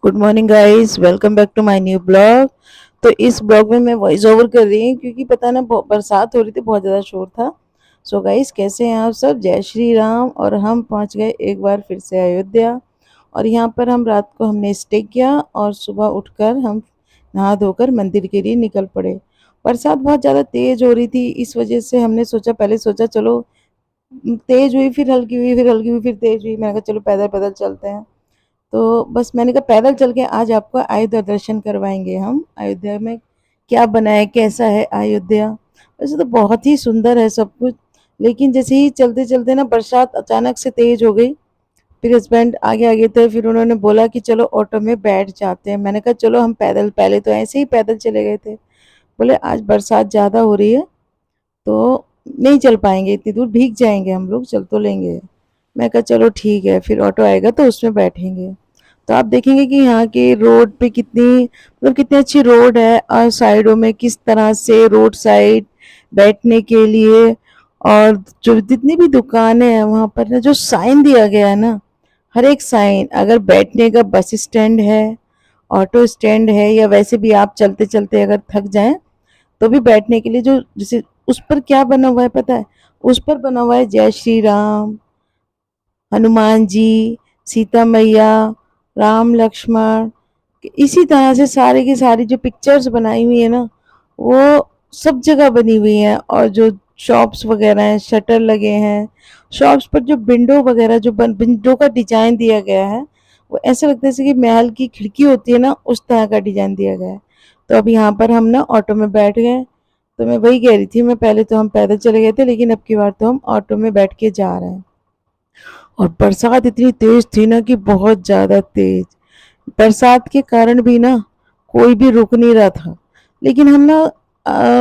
Good morning guys, welcome back to my new blog. तो इस blog में मैं वॉइस ओवर कर रही हूँ क्योंकि पता ना बरसात हो रही थी, बहुत ज़्यादा शोर था। सो गाइस, कैसे हैं आप सब? जय श्री राम। और हम पहुँच गए एक बार फिर से अयोध्या। और यहाँ पर हम रात को हमने स्टे किया और सुबह उठकर हम नहा धोकर मंदिर के लिए निकल पड़े। बरसात बहुत ज़्यादा तेज़ हो रही थी, इस वजह से हमने सोचा, पहले सोचा चलो तेज़ हुई, फिर हल्की हुई, फिर हल्की हुई, फिर तेज़ हुई। मैंने कहा चलो पैदल पैदल चलते हैं। तो बस मैंने कहा पैदल चल के आज आपको अयोध्या दर्शन करवाएंगे हम। अयोध्या में क्या बना है, कैसा है अयोध्या। वैसे तो बहुत ही सुंदर है सब कुछ, लेकिन जैसे ही चलते चलते ना बरसात अचानक से तेज हो गई। फिर हस्बैंड आगे आगे थे, फिर उन्होंने बोला कि चलो ऑटो में बैठ जाते हैं। मैंने कहा चलो हम पैदल, पहले तो ऐसे ही पैदल चले गए थे। बोले आज बरसात ज़्यादा हो रही है तो नहीं चल पाएंगे, इतनी दूर भीग जाएंगे हम लोग, चल तो लेंगे। मैं कहा चलो ठीक है, फिर ऑटो आएगा तो उसमें बैठेंगे। तो आप देखेंगे कि यहाँ के रोड पे कितनी मतलब कितनी अच्छी रोड है, और साइडों में किस तरह से रोड साइड बैठने के लिए, और जो जितनी भी दुकानें हैं वहाँ पर ना जो साइन दिया गया है ना, हर एक साइन, अगर बैठने का बस स्टैंड है, ऑटो स्टैंड है, या वैसे भी आप चलते चलते अगर थक जाएं तो भी बैठने के लिए जो जैसे उस पर क्या बना हुआ है पता है? उस पर बना हुआ है जय श्री राम, हनुमान जी, सीता मैया, राम लक्ष्मण। इसी तरह से सारे की सारी जो पिक्चर्स बनाई हुई है ना, वो सब जगह बनी हुई हैं। और जो शॉप्स वगैरह हैं, शटर लगे हैं, शॉप्स पर जो विंडो वगैरह जो विंडो का डिजाइन दिया गया है, वो ऐसा लगता है जैसे कि महल की खिड़की होती है ना, उस तरह का डिजाइन दिया गया है। तो अब यहाँ पर हम ना ऑटो में बैठ गए। तो मैं वही कह रही थी, मैं पहले तो हम पैदल चले गए थे, लेकिन अब की बार तो हम ऑटो में बैठ के जा रहे हैं। और बरसात इतनी तेज थी ना कि बहुत ज्यादा तेज। बरसात के कारण भी ना कोई भी रुक नहीं रहा था। लेकिन हम ना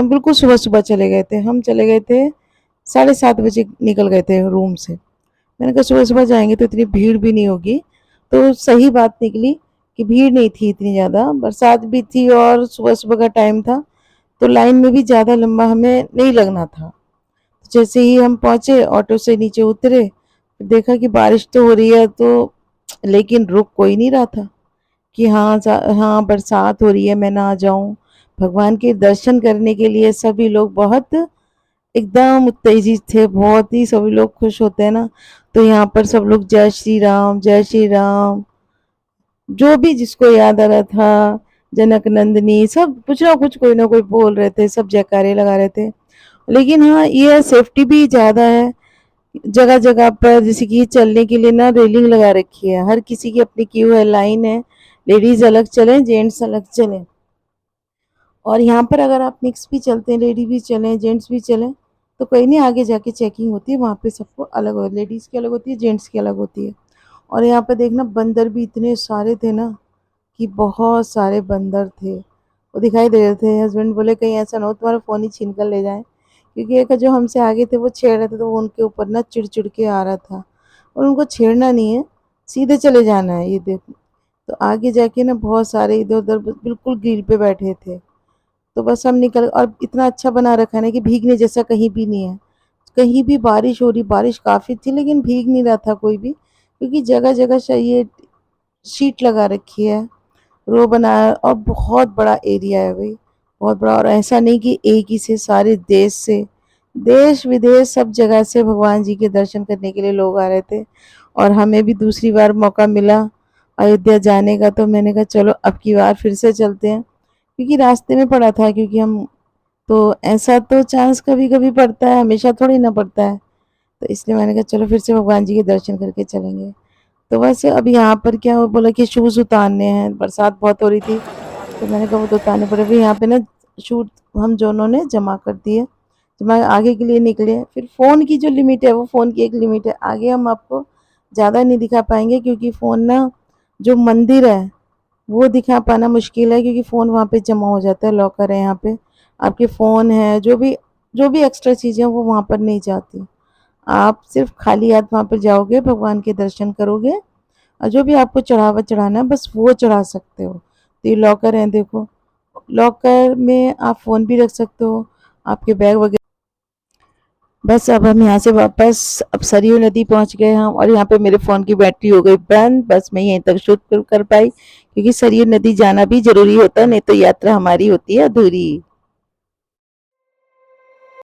बिल्कुल सुबह सुबह चले गए थे। हम चले गए थे 7:30 बजे, निकल गए थे रूम से। मैंने कहा सुबह सुबह जाएंगे तो इतनी भीड़ भी नहीं होगी। तो सही बात निकली कि भीड़ नहीं थी इतनी ज़्यादा, बरसात भी थी और सुबह सुबह का टाइम था, तो लाइन में भी ज़्यादा लंबा हमें नहीं लगना था। जैसे ही हम पहुंचे, ऑटो से नीचे उतरे, देखा कि बारिश तो हो रही है, तो लेकिन रुक कोई नहीं रहा था कि हाँ हाँ बरसात हो रही है, मैं ना जाऊं। भगवान के दर्शन करने के लिए सभी लोग बहुत एकदम उत्तेजित थे, बहुत ही सभी लोग खुश होते हैं ना। तो यहाँ पर सब लोग जय श्री राम, जय श्री राम, जो भी जिसको याद आ रहा था, जनक नंदिनी, सब कुछ ना कुछ कोई ना कोई बोल रहे थे, सब जयकारे लगा रहे थे। लेकिन हाँ, ये सेफ्टी भी ज़्यादा है। जगह जगह पर जैसे कि चलने के लिए ना रेलिंग लगा रखी है, हर किसी की अपनी क्यू है, लाइन है। लेडीज अलग चले, जेंट्स अलग चले। और यहाँ पर अगर आप मिक्स भी चलते हैं, लेडी भी चलें जेंट्स भी चलें, तो कहीं नहीं, आगे जाके चेकिंग होती है, वहाँ पे सबको अलग हो, लेडीज़ की अलग होती है, जेंट्स की अलग होती है। और यहाँ पर देखना बंदर भी इतने सारे थे ना, कि बहुत सारे बंदर थे, वो दिखाई दे रहे थे। हस्बैंड बोले कहीं ऐसा ना हो तुम्हारा फ़ोन ही छीन कर ले जाए, क्योंकि एक जो हमसे आगे थे वो छेड़ रहे थे, तो वो उनके ऊपर ना चिढ़ चिढ़ के आ रहा था। और उनको छेड़ना नहीं है, सीधे चले जाना है, ये देखो। तो आगे जाके ना बहुत सारे इधर उधर बिल्कुल ग्रिल पे बैठे थे। तो बस हम निकल, और इतना अच्छा बना रखा है ना कि भीगने जैसा कहीं भी नहीं है। कहीं भी बारिश हो रही, बारिश काफ़ी थी लेकिन भीग नहीं रहा था कोई भी, क्योंकि जगह जगह ये शीट लगा रखी है, रो बनाया, और बहुत बड़ा एरिया है भाई, बहुत बड़ा। और ऐसा नहीं कि एक ही से, सारे देश से, देश विदेश सब जगह से भगवान जी के दर्शन करने के लिए लोग आ रहे थे। और हमें भी दूसरी बार मौका मिला अयोध्या जाने का, तो मैंने कहा चलो अब की बार फिर से चलते हैं, क्योंकि रास्ते में पड़ा था, क्योंकि हम तो ऐसा तो चांस कभी कभी पड़ता है, हमेशा थोड़ी ना पड़ता है। तो इसलिए मैंने कहा चलो फिर से भगवान जी के दर्शन करके चलेंगे। तो वैसे अब यहाँ पर क्या हुआ, बोला कि शूज़ उतारने हैं, बरसात बहुत हो रही थी, तो मैंने कहा वो तो उतारने पड़े। फिर यहाँ पे ना शूट हम दोनों ने जमा कर दिए, जमा आगे के लिए निकले। फिर फ़ोन की जो लिमिट है, वो फ़ोन की एक लिमिट है, आगे हम आपको ज़्यादा नहीं दिखा पाएंगे, क्योंकि फ़ोन ना, जो मंदिर है वो दिखा पाना मुश्किल है, क्योंकि फ़ोन वहाँ पे जमा हो जाता है, लॉकर है यहाँ पे। आपके फ़ोन है, जो भी एक्स्ट्रा चीज़ें वो वहाँ पर नहीं जाती। आप सिर्फ खाली हाथ वहाँ पर जाओगे, भगवान के दर्शन करोगे, और जो भी आपको चढ़ावा चढ़ाना है बस वो चढ़ा सकते हो। तो ये लॉकर है, देखो, लॉकर में आप फ़ोन भी रख सकते हो, आपके बैग वगैरह। बस अब हम यहाँ से वापस अब सरयू नदी पहुँच गए हम, और यहाँ पे मेरे फ़ोन की बैटरी हो गई बंद। बस मैं यहीं तक शूट कर पाई, क्योंकि सरयू नदी जाना भी ज़रूरी होता है, नहीं तो यात्रा हमारी होती है अधूरी।